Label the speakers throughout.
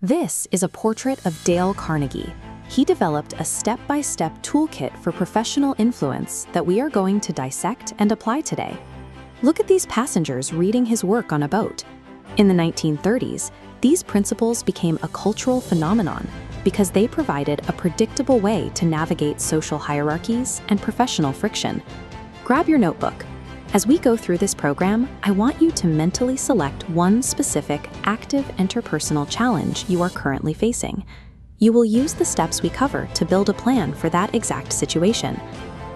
Speaker 1: This is a portrait of Dale Carnegie. He developed a step-by-step toolkit for professional influence that we are going to dissect and apply today. Look at these passengers reading his work on a boat. In the 1930s, these principles became a cultural phenomenon because they provided a predictable way to navigate social hierarchies and professional friction. Grab your notebook. As we go through this program, I want you to mentally select one specific active interpersonal challenge you are currently facing. You will use the steps we cover to build a plan for that exact situation.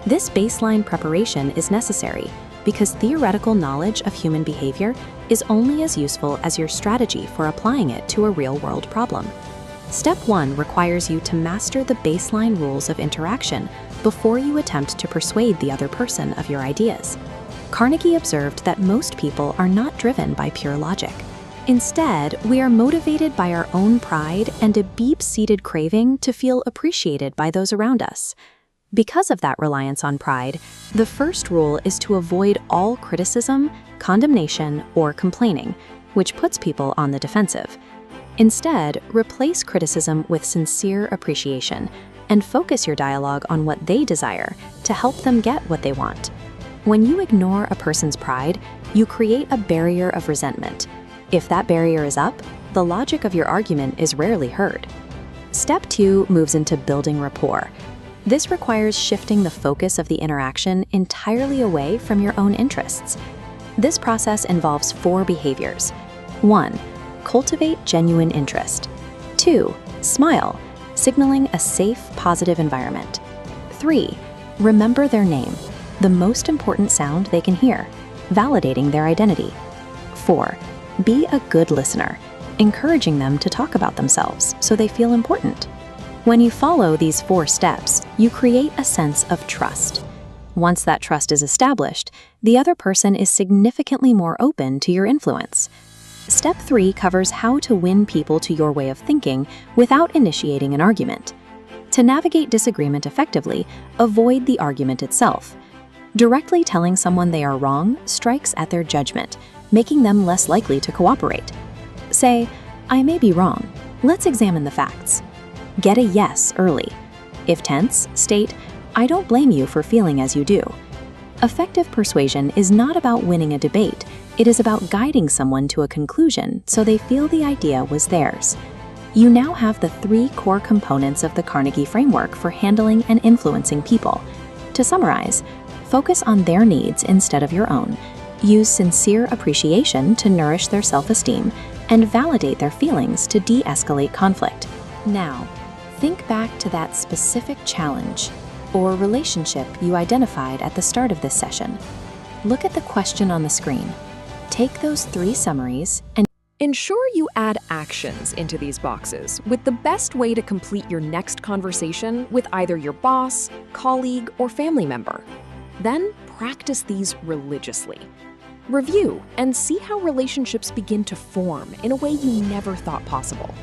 Speaker 1: This baseline preparation is necessary because theoretical knowledge of human behavior is only as useful as your strategy for applying it to a real-world problem. Step 1 requires you to master the baseline rules of interaction before you attempt to persuade the other person of your ideas. Carnegie observed that most people are not driven by pure logic. Instead, we are motivated by our own pride and a deep-seated craving to feel appreciated by those around us. Because of that reliance on pride, the first rule is to avoid all criticism, condemnation, or complaining, which puts people on the defensive. Instead, replace criticism with sincere appreciation and focus your dialogue on what they desire to help them get what they want. When you ignore a person's pride, you create a barrier of resentment. If that barrier is up, the logic of your argument is rarely heard. Step 2 moves into building rapport. This requires shifting the focus of the interaction entirely away from your own interests. This process involves 4 behaviors. 1. Cultivate genuine interest. 2. Smile, signaling a safe, positive environment. 3. Remember their name, the most important sound they can hear, validating their identity. 4. Be a good listener, encouraging them to talk about themselves so they feel important. When you follow these 4 steps, you create a sense of trust. Once that trust is established, the other person is significantly more open to your influence. Step 3 covers how to win people to your way of thinking without initiating an argument. To navigate disagreement effectively, avoid the argument itself. Directly telling someone they are wrong strikes at their judgment, making them less likely to cooperate. Say, "I may be wrong. Let's examine the facts." Get a yes early. If tense, state, "I don't blame you for feeling as you do." Effective persuasion is not about winning a debate. It is about guiding someone to a conclusion so they feel the idea was theirs. You now have the 3 core components of the Carnegie framework for handling and influencing people. To summarize, focus on their needs instead of your own. Use sincere appreciation to nourish their self-esteem and validate their feelings to de-escalate conflict. Now, think back to that specific challenge or relationship you identified at the start of this session. Look at the question on the screen. Take those 3 summaries and
Speaker 2: ensure you add actions into these boxes with the best way to complete your next conversation with either your boss, colleague, or family member. Then practice these religiously. Review and see how relationships begin to form in a way you never thought possible.